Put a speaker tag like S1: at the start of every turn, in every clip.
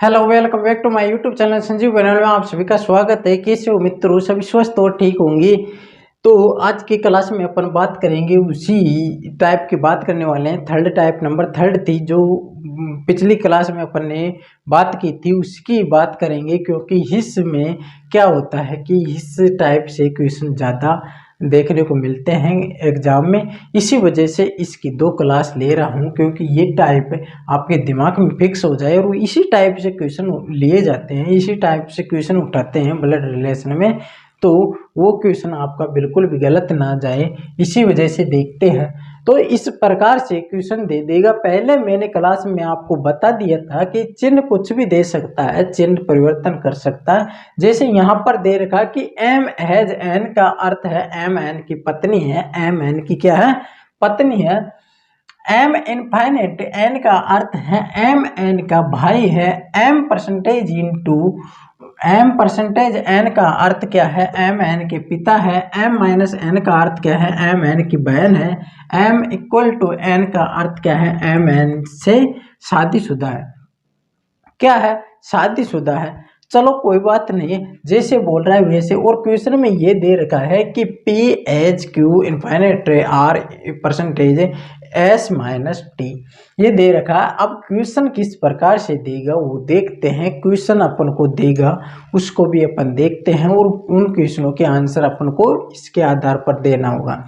S1: Hello welcome back to my YouTube channel Sanjeev बनल में आप सभी का स्वागत है। कैसे हो मित्रों, सभी स्वस्थ और ठीक होंगे। तो आज की क्लास में अपन बात करेंगे, उसी टाइप की बात करने वाले हैं। थर्ड टाइप नंबर थर्ड थी जो पिछली क्लास में अपन ने बात की थी, उसकी बात करेंगे। क्योंकि हिस्स में क्या होता है कि इस टाइप से क्वेश्चन ज़्यादा देखने को मिलते हैं एग्जाम में, इसी वजह से इसकी दो क्लास ले रहा हूं। क्योंकि ये टाइप आपके दिमाग में फिक्स हो जाए और इसी टाइप से क्वेश्चन लिए जाते हैं, इसी टाइप से क्वेश्चन उठाते हैं ब्लड रिलेशन में, तो वो क्वेश्चन आपका बिल्कुल भी गलत ना जाए, इसी वजह से देखते हैं। तो इस प्रकार से क्वेश्चन दे देगा। पहले मैंने क्लास में आपको बता दिया था कि चिन्ह कुछ भी दे सकता है, चिन्ह परिवर्तन कर सकता है। जैसे यहाँ पर दे रखा कि एम हैज एन का अर्थ है एम एन की पत्नी है, एम एन की क्या है, पत्नी है। एम इनफाइनेट एन का अर्थ है एम एन का भाई है। M percentage into M percentage N का अर्थ क्या है, एम एन के पिता है। एम माइनस एन का अर्थ क्या है, एम एन की बहन है। एम इक्वल टू एन का अर्थ क्या है, एम एन से शादीशुदा है। क्या है, शादीशुदा है। चलो कोई बात नहीं, जैसे बोल रहा है वैसे। और क्वेश्चन में ये दे रखा है कि P H Q infinite R percentage S minus T, ये दे रखा है। अब क्वेश्चन किस प्रकार से देगा वो देखते हैं। क्वेश्चन अपन को देगा उसको भी अपन देखते हैं, और उन क्वेश्चनों के आंसर अपन को इसके आधार पर देना होगा।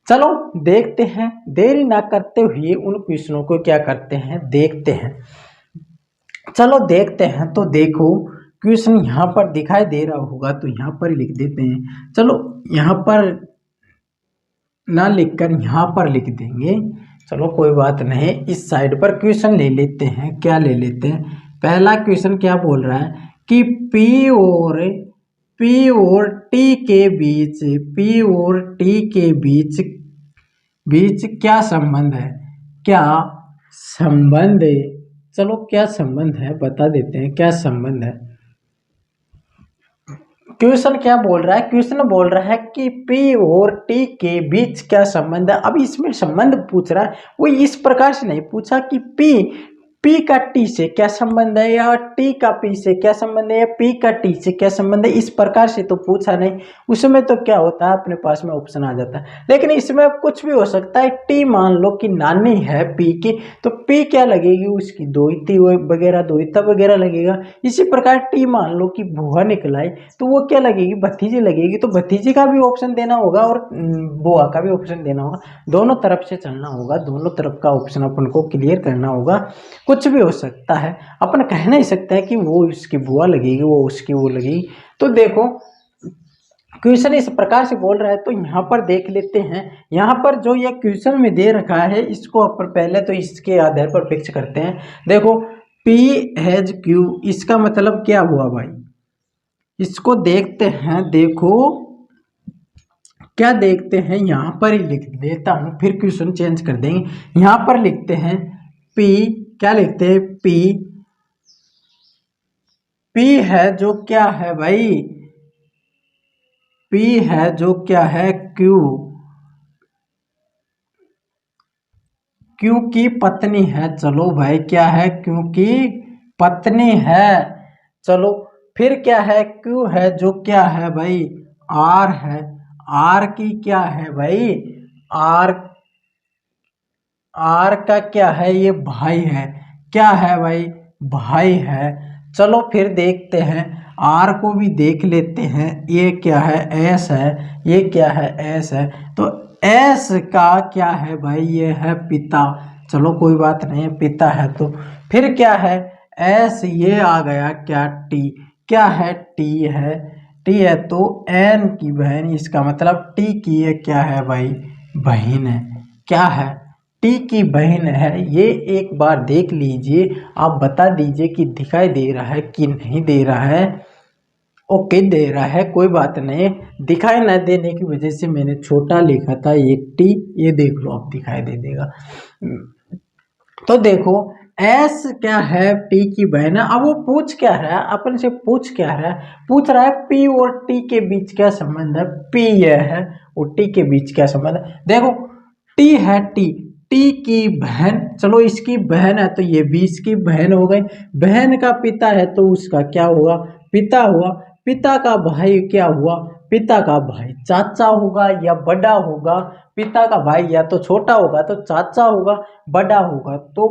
S1: चलो देखते हैं, देरी ना करते हुए उन क्वेश्चनों को क्या करते हैं देखते हैं। चलो देखते हैं। तो देखो क्वेश्चन यहाँ पर दिखाई दे रहा होगा, तो यहाँ पर लिख देते हैं। चलो यहाँ पर ना लिखकर यहाँ पर लिख देंगे। चलो कोई बात नहीं, इस साइड पर क्वेश्चन ले लेते हैं। क्या ले लेते हैं, पहला क्वेश्चन क्या बोल रहा है कि पी और टी के बीच, पी और टी के बीच बीच क्या संबंध है, क्या संबंध है। चलो क्या संबंध है बता देते हैं, क्या संबंध है। क्वेश्चन क्या बोल रहा है, क्वेश्चन बोल रहा है कि पी और टी के बीच क्या संबंध है। अब इसमें संबंध पूछ रहा है, वो इस प्रकार से नहीं पूछा कि पी का टी से क्या संबंध है, या टी का पी से क्या संबंध है, या पी का टी से क्या संबंध है, इस प्रकार से तो पूछा नहीं। उसमें तो क्या होता है, अपने पास में ऑप्शन आ जाता है। लेकिन इसमें कुछ भी हो सकता है। टी मान लो कि नानी है पी की, तो पी क्या लगेगी, उसकी दोहिती वगैरह, दोहिता वगैरह लगेगा। इसी प्रकार टी मान लो कि बुआ निकलाई, तो वो क्या लगेगी, भतीजी लगेगी। तो भतीजी का भी ऑप्शन देना होगा और बुआ का भी ऑप्शन देना होगा। दोनों तरफ से चलना होगा, दोनों तरफ का ऑप्शन अपन को क्लियर करना होगा। कुछ भी हो सकता है, अपन कह नहीं सकते हैं कि वो उसकी बुआ लगेगी, वो उसकी वो लगेगी। तो देखो क्वेश्चन इस प्रकार से बोल रहा है, तो यहाँ पर देख लेते हैं। यहाँ पर जो ये क्वेश्चन में दे रखा है, इसको अपन पहले तो इसके आधार पर फिक्स करते हैं। देखो P हैज Q, इसका मतलब क्या हुआ भाई, इसको देखते हैं। देखो क्या देखते हैं, यहाँ पर ही लिख देता हूँ, फिर क्वेश्चन चेंज कर देंगे। यहाँ पर लिखते हैं P, क्या लिखते हैं, P है जो क्या है भाई, P है जो क्या है, क्यू की पत्नी है। चलो भाई क्या है, क्यू की पत्नी है। चलो फिर क्या है, क्यू है जो क्या है भाई, आर है। आर की क्या है भाई, आर आर का क्या है, ये भाई है। क्या है भाई, भाई है। चलो फिर देखते हैं, आर को भी देख लेते हैं। ये क्या है, एस है। ये क्या है, एस है। तो एस का क्या है भाई, ये है पिता। चलो कोई बात नहीं, पिता है। तो फिर क्या है, एस ये आ गया, क्या टी, क्या है, टी है। टी है तो एन की बहन, इसका मतलब टी की ये क्या है भाई, बहन है। क्या है, टी की बहन है। ये एक बार देख लीजिए, आप बता दीजिए कि दिखाई दे रहा है कि नहीं दे रहा है। ओके दे रहा है, कोई बात नहीं। दिखाई न देने की वजह से मैंने छोटा लिखा था एक टी, ये देख लो अब दिखाई दे देगा। तो देखो एस क्या है, टी की बहन है। अब वो पूछ क्या रहा है, अपन से पूछ क्या रहा है, पूछ रहा है पी और टी के बीच क्या संबंध है। पी ये है और टी के बीच क्या संबंध है। देखो टी है, टी टी की बहन, चलो इसकी बहन है तो ये भी इसकी बहन हो गई। बहन का पिता है तो उसका क्या हुआ, पिता हुआ। पिता का भाई क्या हुआ, पिता का भाई चाचा होगा या बड़ा होगा। पिता का भाई या तो छोटा होगा तो चाचा होगा, बड़ा होगा तो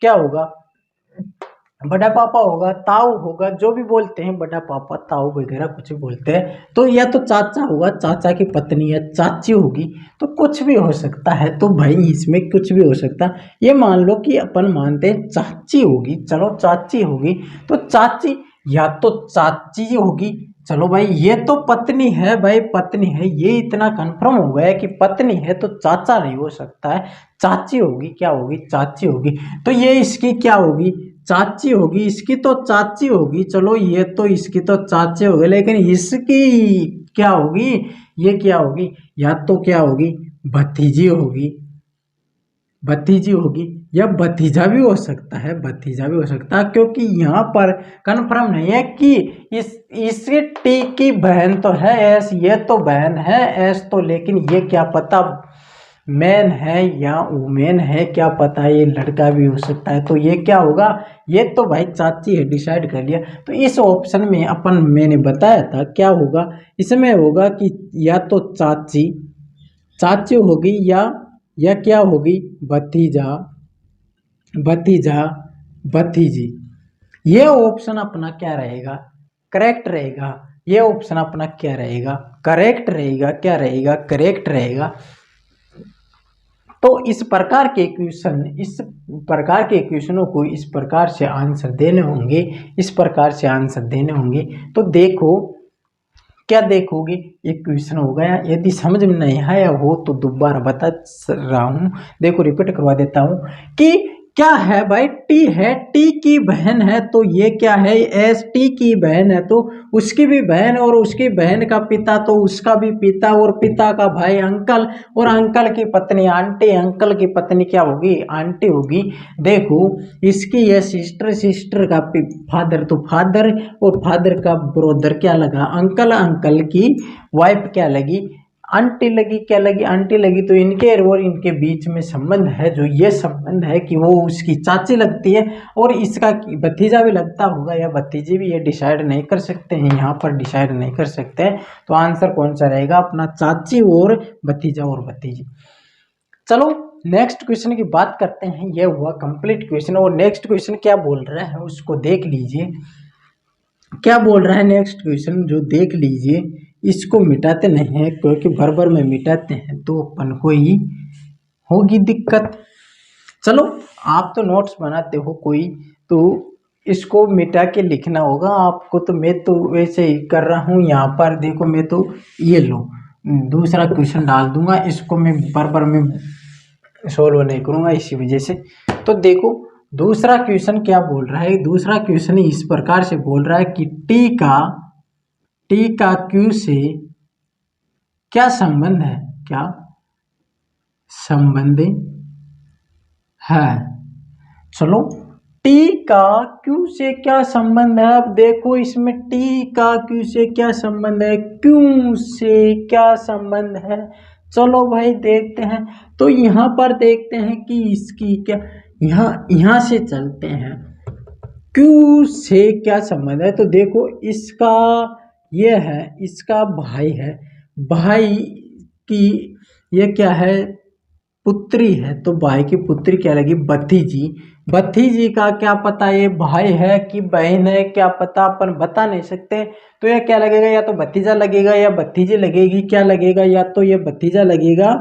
S1: क्या होगा, बड़ा पापा होगा, ताऊ होगा, जो भी बोलते हैं बड़ा पापा ताऊ वगैरह कुछ भी बोलते हैं। तो या तो चाचा होगा, चाचा की पत्नी या चाची होगी, तो कुछ भी हो सकता है। तो भाई इसमें कुछ भी हो सकता है। ये मान लो कि अपन मानते हैं चाची होगी, चलो चाची होगी तो चाची या तो चाची होगी। चलो भाई ये तो पत्नी है, भाई पत्नी है, ये इतना कंफर्म हो गया कि पत्नी है तो चाचा नहीं हो सकता है, चाची होगी। क्या होगी, चाची होगी। तो ये इसकी क्या होगी, चाची होगी। इसकी तो चाची होगी, चलो ये तो इसकी तो चाची होगी, लेकिन इसकी क्या होगी, ये क्या होगी, या तो क्या होगी, भतीजी होगी, भतीजी होगी या भतीजा भी हो सकता है, भतीजा भी हो सकता है, क्योंकि यहाँ पर कन्फर्म नहीं है कि इसकी टी की बहन तो है एस, ये तो बहन है एस तो, लेकिन ये क्या पता मैन है या वुमेन है, क्या पता ये लड़का भी हो सकता है। तो ये क्या होगा, ये तो भाई चाची है, डिसाइड कर लिया। तो इस ऑप्शन में अपन मैंने बताया था क्या होगा, इसमें होगा कि या तो चाची, चाची होगी या क्या होगी, भतीजा, भतीजा, भतीजी। ये ऑप्शन अपना क्या रहेगा, करेक्ट रहेगा। ये ऑप्शन अपना क्या रहेगा, करेक्ट रहेगा। क्या रहेगा, करेक्ट रहेगा। तो इस प्रकार के इक्वेशन, इस प्रकार के इक्वेशनों को इस प्रकार से आंसर देने होंगे, इस प्रकार से आंसर देने होंगे। तो देखो क्या देखोगे, इक्वेशन हो गया। यदि समझ में नहीं आया हो तो दोबारा बता रहा हूँ, देखो रिपीट करवा देता हूँ कि क्या है भाई, टी है, टी की बहन है तो ये क्या है, एस टी की बहन है तो उसकी भी बहन, और उसकी बहन का पिता तो उसका भी पिता, और पिता का भाई अंकल, और अंकल की पत्नी आंटी, अंकल की पत्नी क्या होगी, आंटी होगी। देखो इसकी ये सिस्टर, सिस्टर का फादर तो फादर, और फादर का ब्रदर क्या लगा, अंकल, अंकल की वाइफ क्या लगी, आंटी लगी। क्या लगी, आंटी लगी। तो इनके और इनके बीच में संबंध है, जो ये संबंध है कि वो उसकी चाची लगती है और इसका भतीजा भी लगता होगा या भतीजी भी, ये डिसाइड नहीं कर सकते हैं, यहाँ पर डिसाइड नहीं कर सकते हैं। तो आंसर कौन सा रहेगा अपना, चाची और भतीजा और भतीजी। चलो नेक्स्ट क्वेश्चन की बात करते हैं। ये हुआ कंप्लीट क्वेश्चन, और नेक्स्ट क्वेश्चन क्या बोल रहा है उसको देख लीजिए। क्या बोल रहा है नेक्स्ट क्वेश्चन, जो देख लीजिए। इसको मिटाते नहीं है क्योंकि भर भर में मिटाते हैं तो अपन को ही होगी दिक्कत। चलो आप तो नोट्स बनाते हो कोई, तो इसको मिटा के लिखना होगा आपको। तो मैं तो वैसे ही कर रहा हूँ। यहाँ पर देखो मैं तो ये लो दूसरा क्वेश्चन डाल दूंगा, इसको मैं भर भर में सोल्व नहीं करूँगा इसी वजह से। तो देखो दूसरा क्वेश्चन क्या बोल रहा है, दूसरा क्वेश्चन इस प्रकार से बोल रहा है कि टी का क्यू से क्या संबंध है, क्या संबंध है। चलो टी का क्यू से क्या संबंध है, अब देखो इसमें टी का क्यू से क्या संबंध है, क्यू से क्या संबंध है। चलो भाई देखते हैं। तो यहाँ पर देखते हैं कि इसकी क्या, यहाँ से चलते हैं, क्यू से क्या संबंध है। तो देखो इसका ये है, इसका भाई है, भाई की ये क्या है, पुत्री है। तो भाई की पुत्री क्या लगी, भतीजी। भतीजी का क्या पता ये भाई है कि बहन है, क्या पता अपन बता नहीं सकते। तो ये क्या लगेगा, या तो भतीजा लगेगा या भतीजी लगेगी। क्या लगेगा, या तो ये भतीजा लगेगा,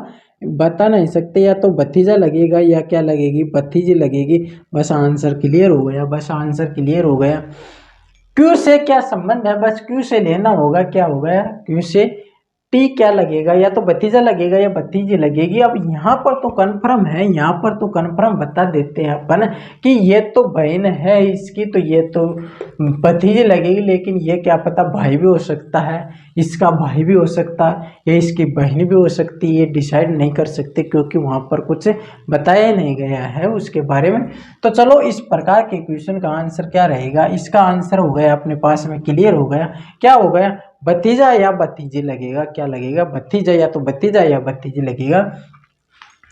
S1: बता नहीं सकते, या तो भतीजा लगेगा या क्या लगेगी, भतीजी लगेगी। बस आंसर क्लियर हो गया, बस आंसर क्लियर हो गया। क्यू से क्या संबंध है, बस क्यू से लेना होगा। क्या हो गया, क्यू से टी क्या लगेगा, या तो भतीजा लगेगा या भतीजी लगेगी। अब यहाँ पर तो कन्फर्म है, यहाँ पर तो कन्फर्म बता देते हैं अपन कि ये तो बहन है इसकी, तो ये तो भतीजी लगेगी। लेकिन ये क्या पता भाई भी हो सकता है, इसका भाई भी हो सकता है, या इसकी बहन भी हो सकती है। ये डिसाइड नहीं कर सकते क्योंकि वहाँ पर कुछ बताया नहीं गया है उसके बारे में। तो चलो इस प्रकार के क्वेश्चन का आंसर क्या रहेगा, इसका आंसर हो गया अपने पास में क्लियर हो गया। क्या हो गया, भतीजा या भतीजी लगेगा। क्या लगेगा, भतीजा, या तो भतीजा या भतीजी लगेगा।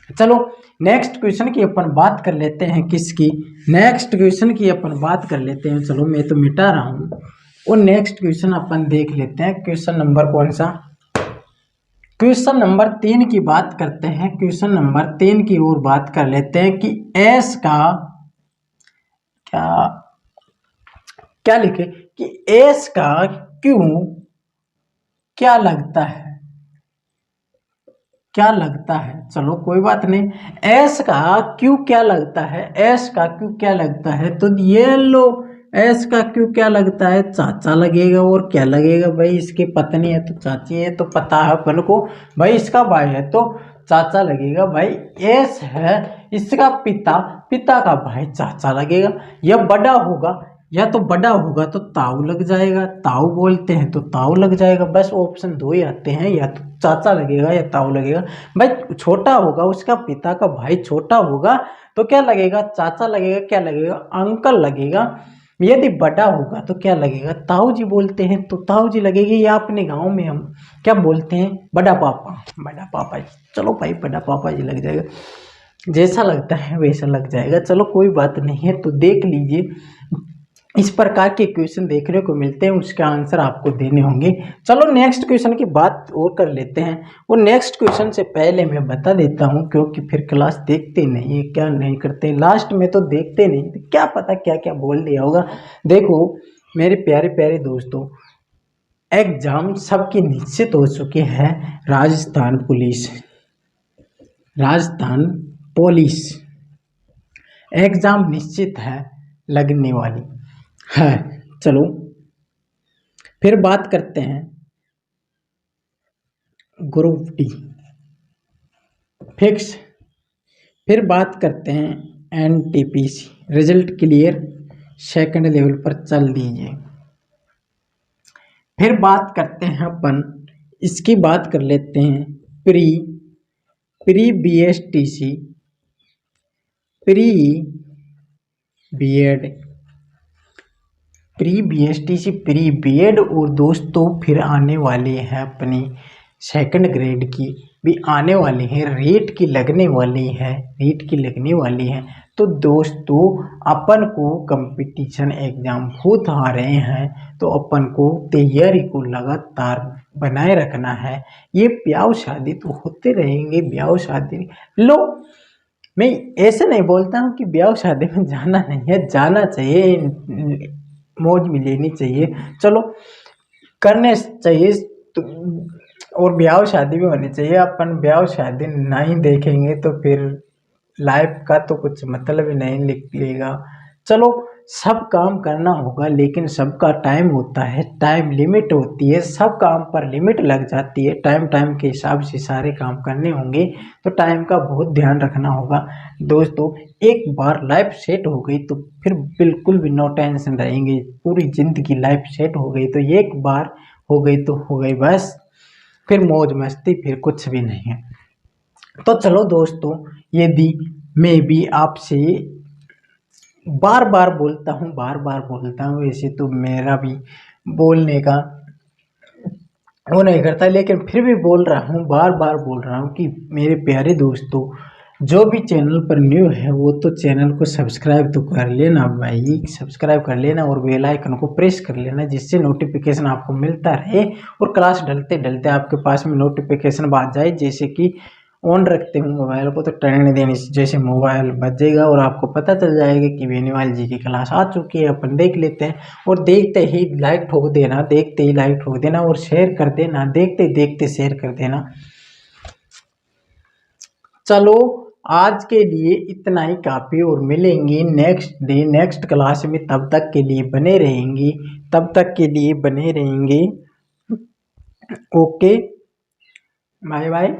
S1: चलो नेक्स्ट क्वेश्चन की अपन बात कर लेते हैं, किसकी, नेक्स्ट क्वेश्चन की अपन बात कर लेते हैं। चलो मैं तो मिटा रहा हूँ और नेक्स्ट क्वेश्चन अपन देख लेते हैं। क्वेश्चन नंबर कौन सा, क्वेश्चन नंबर 3 की बात करते हैं। क्वेश्चन नंबर 3 की ओर बात कर लेते हैं कि एस का क्या क्या लिखे कि एस का क्यों क्या लगता है, क्या लगता है। चलो कोई बात नहीं, एस का क्यों क्या लगता है, एस का क्यों क्या लगता है। तो ये लो, एस का क्यों क्या लगता है, चाचा लगेगा और क्या लगेगा भाई, इसकी पत्नी है तो चाची है तो पता है अपन को भाई, इसका भाई है तो चाचा लगेगा भाई। एस है इसका पिता, पिता का भाई चाचा लगेगा। यह बड़ा होगा, या तो बड़ा होगा तो ताऊ लग जाएगा, ताऊ बोलते हैं तो ताऊ लग जाएगा। बस ऑप्शन 2 ही आते हैं, या तो चाचा लगेगा या ताऊ लगेगा। भाई छोटा होगा, उसका पिता का भाई छोटा होगा तो क्या लगेगा, चाचा लगेगा। क्या लगेगा, अंकल लगेगा। यदि बड़ा होगा तो क्या लगेगा, ताऊ जी बोलते हैं तो ताऊ जी लगेगी। या अपने गांव में हम क्या बोलते हैं, बड़ा पापा, बड़ा पापा जी। चलो भाई बड़ा पापा जी लग जाएगा, जैसा लगता है वैसा लग जाएगा। चलो कोई बात नहीं है। तो देख लीजिए, इस प्रकार के क्वेश्चन देखने को मिलते हैं, उसका आंसर आपको देने होंगे। चलो नेक्स्ट क्वेश्चन की बात और कर लेते हैं। और नेक्स्ट क्वेश्चन से पहले मैं बता देता हूं, क्योंकि फिर क्लास देखते नहीं है, क्या नहीं करते, लास्ट में तो देखते नहीं, तो क्या पता क्या क्या बोल दिया होगा। देखो मेरे प्यारे प्यारे दोस्तों, एग्जाम सबकी निश्चित हो चुके हैं। Rajasthan police, Rajasthan police exam निश्चित है लगने वाली है। चलो फिर बात करते हैं ग्रुप डी फिक्स। फिर बात करते हैं NTPC result clear second level पर चल दीजिए। फिर बात करते हैं अपन, इसकी बात कर लेते हैं pre pre BSTC, pre BEd, pre BSTC, pre BEd. और दोस्तों फिर आने वाले हैं अपनी सेकंड ग्रेड की भी आने वाली है, रीट की लगने वाली है, रीट की लगने वाली है। तो दोस्तों अपन को कंपटीशन एग्जाम बहुत आ रहे हैं, तो अपन को तैयारी को लगातार बनाए रखना है। ये ब्याह शादी तो होते रहेंगे, ब्याह शादी लो, मैं ऐसे नहीं बोलता हूँ कि ब्याह शादी में जाना नहीं है, जाना चाहिए, मौज भी लेनी चाहिए, चलो करने चाहिए तो, और ब्याह शादी भी होनी चाहिए। अपन ब्याह शादी नहीं देखेंगे तो फिर लाइफ का तो कुछ मतलब ही नहीं निकलेगा। चलो सब काम करना होगा, लेकिन सबका टाइम होता है, टाइम लिमिट होती है, सब काम पर लिमिट लग जाती है। टाइम टाइम के हिसाब से सारे काम करने होंगे, तो टाइम का बहुत ध्यान रखना होगा दोस्तों। एक बार लाइफ सेट हो गई तो फिर बिल्कुल भी नो टेंशन रहेंगे, पूरी ज़िंदगी लाइफ सेट हो गई तो एक बार हो गई तो हो गई बस, फिर मौज मस्ती, फिर कुछ भी नहीं है। तो चलो दोस्तों, यदि मैं भी आपसे बार बार बोलता हूँ, बार बार बोलता हूँ, वैसे तो मेरा भी बोलने का वो नहीं करता, लेकिन फिर भी बोल रहा हूँ, बार बार बोल रहा हूँ कि मेरे प्यारे दोस्तों, जो भी चैनल पर न्यू है वो तो चैनल को सब्सक्राइब तो कर लेना भाई, सब्सक्राइब कर लेना और बेल आइकन को प्रेस कर लेना, जिससे नोटिफिकेशन आपको मिलता रहे और क्लास डलते डलते आपके पास में नोटिफिकेशन बाज जाए। जैसे कि ऑन रखते हो मोबाइल को तो टर्न देने से जैसे मोबाइल बजेगा और आपको पता चल जाएगा कि बेनीवाल जी की क्लास आ चुकी है। अपन देख लेते हैं, और देखते ही लाइक ठोक देना, देखते ही लाइक ठोक देना और शेयर कर देना, देखते देखते शेयर कर देना। चलो आज के लिए इतना ही काफ़ी, और मिलेंगे नेक्स्ट डे नेक्स्ट क्लास में। तब तक के लिए बने रहेंगे, तब तक के लिए बने रहेंगे। Okay, bye bye.